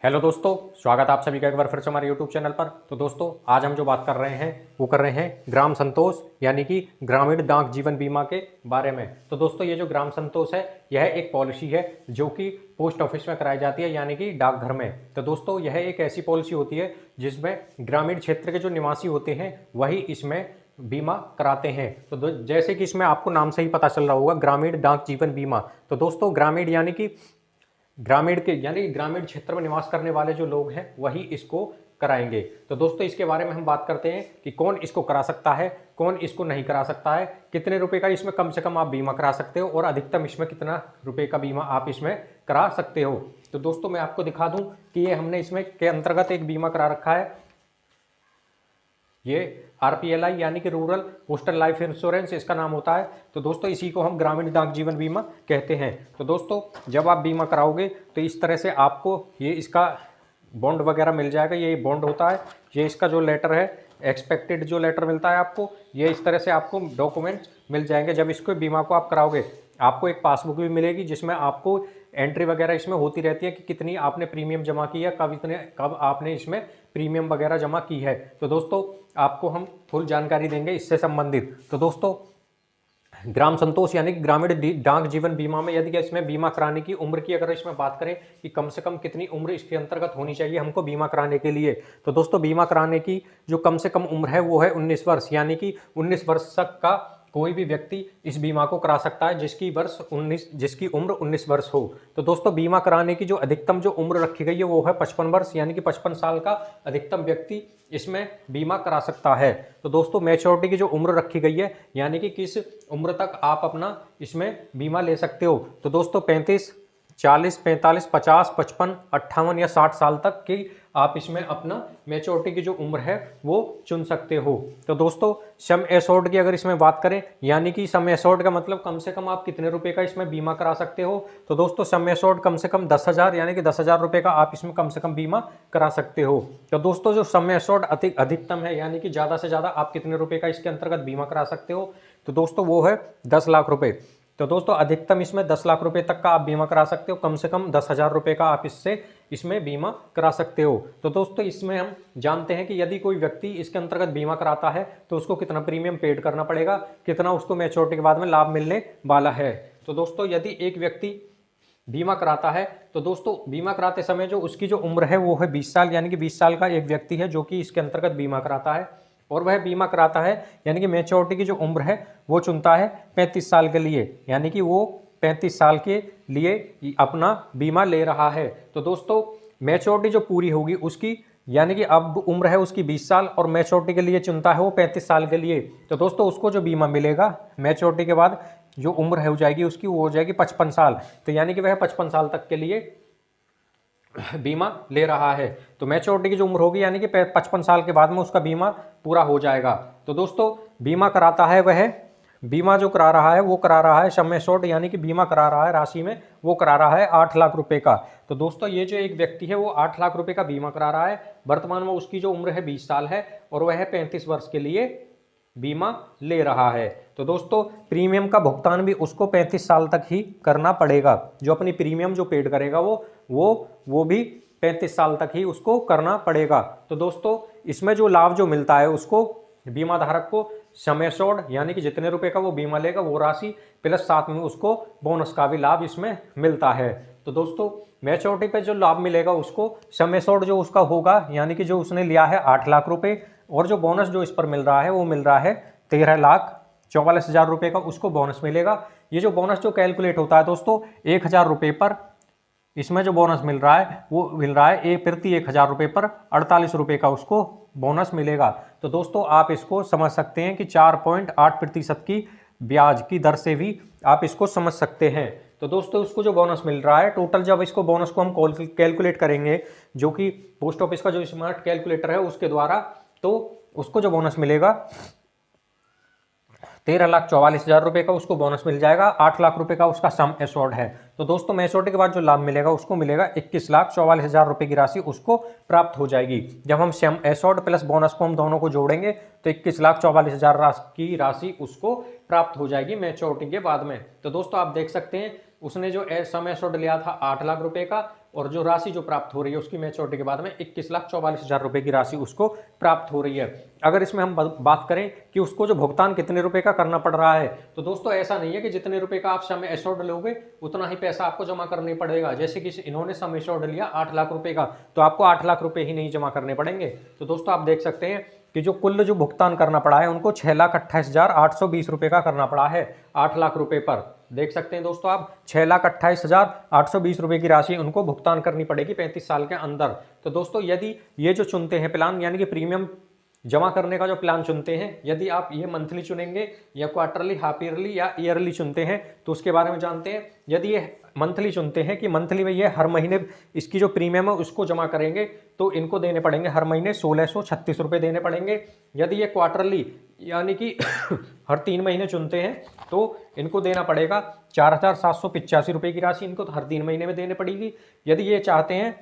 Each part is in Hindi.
हेलो दोस्तों, स्वागत है आप सभी का एक बार फिर से हमारे यूट्यूब चैनल पर। तो दोस्तों, आज हम जो बात कर रहे हैं वो कर रहे हैं ग्राम संतोष यानी कि ग्रामीण डाक जीवन बीमा के बारे में। तो दोस्तों, ये जो ग्राम संतोष है यह एक पॉलिसी है जो कि पोस्ट ऑफिस में कराई जाती है यानी कि डाकघर में। तो दोस्तों, यह एक ऐसी पॉलिसी होती है जिसमें ग्रामीण क्षेत्र के जो निवासी होते हैं वही इसमें बीमा कराते हैं। तो जैसे कि इसमें आपको नाम से ही पता चल रहा होगा, ग्रामीण डाक जीवन बीमा। तो दोस्तों, ग्रामीण यानी कि ग्रामीण क्षेत्र में निवास करने वाले जो लोग हैं वही इसको कराएंगे। तो दोस्तों, इसके बारे में हम बात करते हैं कि कौन इसको करा सकता है, कौन इसको नहीं करा सकता है, कितने रुपए का इसमें कम से कम आप बीमा करा सकते हो और अधिकतम इसमें कितना रुपए का बीमा आप इसमें करा सकते हो। तो दोस्तों, मैं आपको दिखा दूं कि ये हमने इसमें के अंतर्गत एक बीमा करा रखा है। ये RPLI यानी कि रूरल पोस्टल लाइफ इंश्योरेंस इसका नाम होता है। तो दोस्तों, इसी को हम ग्रामीण डाक जीवन बीमा कहते हैं। तो दोस्तों, जब आप बीमा कराओगे तो इस तरह से आपको ये इसका बॉन्ड वगैरह मिल जाएगा। ये बॉन्ड होता है, ये इसका जो लेटर है, एक्सपेक्टेड जो लेटर मिलता है आपको, ये इस तरह से आपको डॉक्यूमेंट्स मिल जाएंगे। जब इसको बीमा को आप कराओगे आपको एक पासबुक भी मिलेगी जिसमें आपको एंट्री वगैरह इसमें होती रहती है कि कितनी आपने प्रीमियम जमा की है, कब आपने इसमें प्रीमियम वगैरह जमा की है। तो दोस्तों, आपको हम फुल जानकारी देंगे इससे संबंधित। तो दोस्तों, ग्राम संतोष यानी कि ग्रामीण डाक जीवन बीमा में यदि इसमें बीमा कराने की उम्र की अगर इसमें बात करें कि कम से कम कितनी उम्र इसके अंतर्गत होनी चाहिए हमको बीमा कराने के लिए, तो दोस्तों, बीमा कराने की जो कम से कम उम्र है वो है 19 वर्ष। यानी कि 19 वर्ष तक का कोई भी व्यक्ति इस बीमा को करा सकता है जिसकी उम्र 19 वर्ष हो। तो दोस्तों, बीमा कराने की जो अधिकतम जो उम्र रखी गई है वो है 55 वर्ष, यानी कि 55 साल का अधिकतम व्यक्ति इसमें बीमा करा सकता है। तो दोस्तों, मैच्योरिटी की जो उम्र रखी गई है यानी कि किस उम्र तक आप अपना इसमें बीमा ले सकते हो, तो दोस्तों 35, 40, 45, 50, 55, 58 या 60 साल तक की आप इसमें अपना मैच्योरिटी की जो उम्र है वो चुन सकते हो। तो दोस्तों, सम एश्योर्ड की अगर इसमें बात करें यानी कि सम एश्योर्ड का मतलब कम से कम आप कितने रुपए का इसमें बीमा करा सकते हो, तो दोस्तों सम एश्योर्ड कम से कम 10,000 यानी कि 10,000 रुपये का आप इसमें कम से कम बीमा करा सकते हो। तो दोस्तों, जो सम एश्योर्ड अधिकतम है यानी कि ज़्यादा से ज़्यादा आप कितने रुपये का इसके अंतर्गत बीमा करा सकते हो, तो दोस्तों वो है 10 लाख रुपये। तो दोस्तों, अधिकतम इसमें 10 लाख रुपए तक का आप बीमा करा सकते हो, कम से कम 10,000 रुपये का आप इसमें बीमा करा सकते हो। तो दोस्तों, इसमें हम जानते हैं कि यदि कोई व्यक्ति इसके अंतर्गत बीमा कराता है तो उसको कितना प्रीमियम पेड करना पड़ेगा, कितना उसको मैच्योरिटी के बाद में लाभ मिलने वाला है। तो दोस्तों, यदि एक व्यक्ति बीमा कराता है तो दोस्तों, बीमा कराते समय जो उसकी जो उम्र है वो है 20 साल, यानी कि 20 साल का एक व्यक्ति है जो कि इसके अंतर्गत बीमा कराता है और वह बीमा कराता है यानी कि मैच्योरिटी की जो उम्र है वो चुनता है 35 साल के लिए, यानी कि वो 35 साल के लिए अपना बीमा ले रहा है। तो दोस्तों, मैच्योरिटी जो पूरी होगी उसकी, यानी कि अब उम्र है उसकी 20 साल और मैच्योरिटी के लिए चुनता है वो 35 साल के लिए, तो दोस्तों उसको जो बीमा मिलेगा मैच्योरिटी के बाद जो उम्र है हो जाएगी उसकी, वो हो जाएगी 55 साल। तो यानी कि वह 55 साल तक के लिए बीमा ले रहा है। तो मैच्योरिटी की जो उम्र होगी यानी कि 55 साल के बाद में उसका बीमा पूरा हो जाएगा। तो दोस्तों, बीमा कराता है वह, बीमा जो करा रहा है वो करा रहा है सम एश्योर्ड यानी कि बीमा करा रहा है राशि में वो करा रहा है 8 लाख रुपए का। तो दोस्तों, ये जो एक व्यक्ति है वो 8 लाख रुपए का बीमा करा रहा है। वर्तमान में उसकी जो उम्र है 20 साल है और वह 35 वर्ष के लिए बीमा ले रहा है। तो दोस्तों, प्रीमियम का भुगतान भी उसको 35 साल तक ही करना पड़ेगा। जो अपनी प्रीमियम जो पेड करेगा वो भी 35 साल तक ही उसको करना पड़ेगा। तो दोस्तों, इसमें जो लाभ जो मिलता है उसको बीमा धारक को सम एश्योर्ड यानी कि जितने रुपए का वो बीमा लेगा वो राशि प्लस साथ में उसको बोनस का भी लाभ इसमें मिलता है। तो दोस्तों, मैच्योरिटी पे जो लाभ मिलेगा उसको सम एश्योर्ड जो उसका होगा यानी कि जो उसने लिया है 8 लाख रुपए, और जो बोनस जो इस पर मिल रहा है वो मिल रहा है 13,44,000 रुपये का उसको बोनस मिलेगा। ये जो बोनस जो कैलकुलेट होता है दोस्तों 1,000 रुपये पर, इसमें जो बोनस मिल रहा है वो मिल रहा है प्रति 1,000 रुपये पर 48 रुपये का उसको बोनस मिलेगा। तो दोस्तों, आप इसको समझ सकते हैं कि 4.8% की ब्याज की दर से भी आप इसको समझ सकते हैं। तो दोस्तों, उसको जो बोनस मिल रहा है टोटल, जब इसको बोनस को हम कैलकुलेट करेंगे जो कि पोस्ट ऑफिस का जो स्मार्ट कैलकुलेटर है उसके द्वारा, तो उसको जो बोनस मिलेगा 13,44,000 रुपये का उसको बोनस मिल जाएगा। 8 लाख रुपए का उसका सम एश्योर्ड है। तो दोस्तों, मैच्योरिटी के बाद जो लाभ मिलेगा उसको मिलेगा 21,44,000 रुपये की राशि उसको प्राप्त हो जाएगी। जब हम सम एश्योर्ड प्लस बोनस को हम दोनों को जोड़ेंगे तो 21,44,000 की राशि उसको प्राप्त हो जाएगी मैच्योरिटी के बाद में। तो दोस्तों, आप देख सकते हैं उसने जो सम एश्योर्ड लिया था 8 लाख रुपए का और जो राशि जो प्राप्त हो रही है उसकी मैच्योरिटी के बाद में 21,44,000 रुपये की राशि उसको प्राप्त हो रही है। अगर इसमें हम बात करें कि उसको जो भुगतान कितने रुपए का करना पड़ रहा है, तो दोस्तों ऐसा नहीं है कि जितने रुपए का आप सम एश्योर्ड लोगे उतना ही पैसा आपको जमा करने पड़ेगा। जैसे कि इन्होंने सम एश्योर्ड लिया 8 लाख रुपए का, तो आपको 8 लाख रुपए ही नहीं जमा करने पड़ेंगे। तो दोस्तों आप देख सकते हैं कि जो कुल जो भुगतान करना पड़ा है उनको 6,28,820 रुपए का करना पड़ा है 8 लाख रुपए पर। देख सकते हैं दोस्तों आप 6,28,820 रुपए की राशि उनको भुगतान करनी पड़ेगी 35 साल के अंदर। तो दोस्तों यदि ये जो चुनते हैं प्लान, यानी कि प्रीमियम जमा करने का जो प्लान चुनते हैं, यदि आप ये मंथली चुनेंगे या क्वार्टरली, हाफ ईयरली या ईयरली चुनते हैं, तो उसके बारे में जानते हैं। यदि ये मंथली चुनते हैं कि मंथली में ये हर महीने इसकी जो प्रीमियम है उसको जमा करेंगे, तो इनको देने पड़ेंगे हर महीने 1,636 रुपये देने पड़ेंगे। यदि ये क्वार्टरली यानी कि हर 3 महीने चुनते हैं तो इनको देना पड़ेगा 4,785 रुपये की राशि, इनको तो हर 3 महीने में देने पड़ेगी। यदि ये चाहते हैं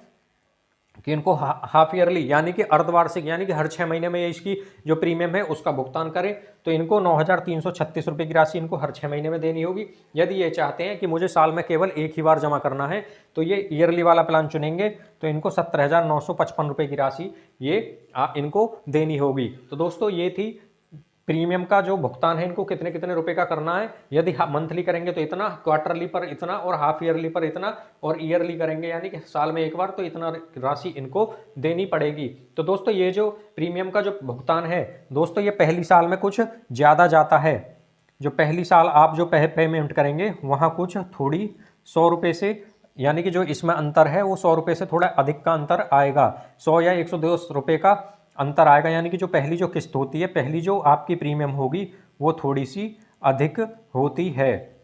कि इनको हाफ ईयरली यानी कि अर्धवार्षिक यानी कि हर 6 महीने में इसकी जो प्रीमियम है उसका भुगतान करें, तो इनको 9,336 रुपये की राशि इनको हर 6 महीने में देनी होगी। यदि ये चाहते हैं कि मुझे साल में केवल एक ही बार जमा करना है, तो ये ईयरली वाला प्लान चुनेंगे, तो इनको 17,955 रुपये की राशि ये इनको देनी होगी। तो दोस्तों ये थी प्रीमियम का जो भुगतान है इनको कितने कितने रुपए का करना है। यदि मंथली करेंगे तो इतना, क्वार्टरली पर इतना और हाफ ईयरली पर इतना, और ईयरली करेंगे यानी कि साल में एक बार तो इतना राशि इनको देनी पड़ेगी। तो दोस्तों ये जो प्रीमियम का जो भुगतान है दोस्तों, ये पहली साल में कुछ ज़्यादा जाता है। जो पहली साल आप जो पेमेंट करेंगे वहाँ कुछ थोड़ी 100 रुपये से, यानी कि जो इसमें अंतर है वो 100 रुपये से थोड़ा अधिक का अंतर आएगा, 100 या 110 रुपये का अंतर आएगा। यानी कि जो पहली जो किस्त होती है, पहली जो आपकी प्रीमियम होगी वो थोड़ी सी अधिक होती है,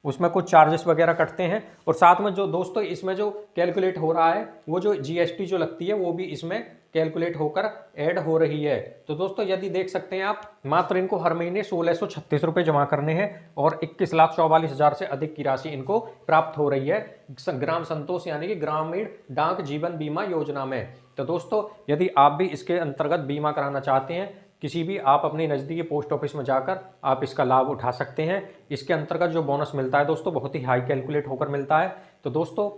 उसमें कुछ चार्जेस वगैरह कटते हैं। और साथ में जो दोस्तों इसमें जो कैलकुलेट हो रहा है वो जो जीएसटी जो लगती है वो भी इसमें कैलकुलेट होकर ऐड हो रही है। तो दोस्तों यदि देख सकते हैं आप, मात्र इनको हर महीने 1,636 रुपये जमा करने हैं और 21,44,000 से अधिक की राशि इनको प्राप्त हो रही है ग्राम संतोष यानी कि ग्रामीण डाक जीवन बीमा योजना में। तो दोस्तों यदि आप भी इसके अंतर्गत बीमा कराना चाहते हैं, किसी भी आप अपने नज़दीकी पोस्ट ऑफिस में जाकर आप इसका लाभ उठा सकते हैं। इसके अंतर्गत जो बोनस मिलता है दोस्तों बहुत ही हाई कैलकुलेट होकर मिलता है। तो दोस्तों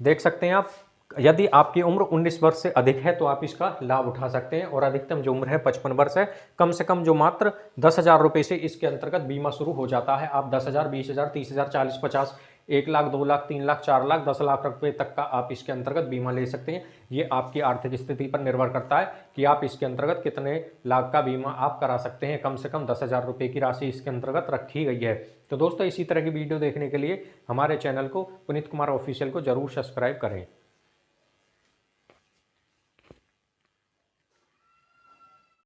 देख सकते हैं आप, यदि आपकी उम्र 19 वर्ष से अधिक है तो आप इसका लाभ उठा सकते हैं, और अधिकतम जो उम्र है 55 वर्ष है। कम से कम जो मात्र 10,000 रुपये से इसके अंतर्गत बीमा शुरू हो जाता है। आप 10,000, 20,000, 30,000, 40, 50, 1 लाख, 2 लाख, 3 लाख, 4 लाख, 10 लाख रुपए तक का आप इसके अंतर्गत बीमा ले सकते हैं। ये आपकी आर्थिक स्थिति पर निर्भर करता है कि आप इसके अंतर्गत कितने लाख का बीमा आप करा सकते हैं। कम से कम 10,000 रुपये की राशि इसके अंतर्गत रखी गई है। तो दोस्तों इसी तरह की वीडियो देखने के लिए हमारे चैनल को पुनीत कुमार ऑफिशियल को जरूर सब्सक्राइब करें।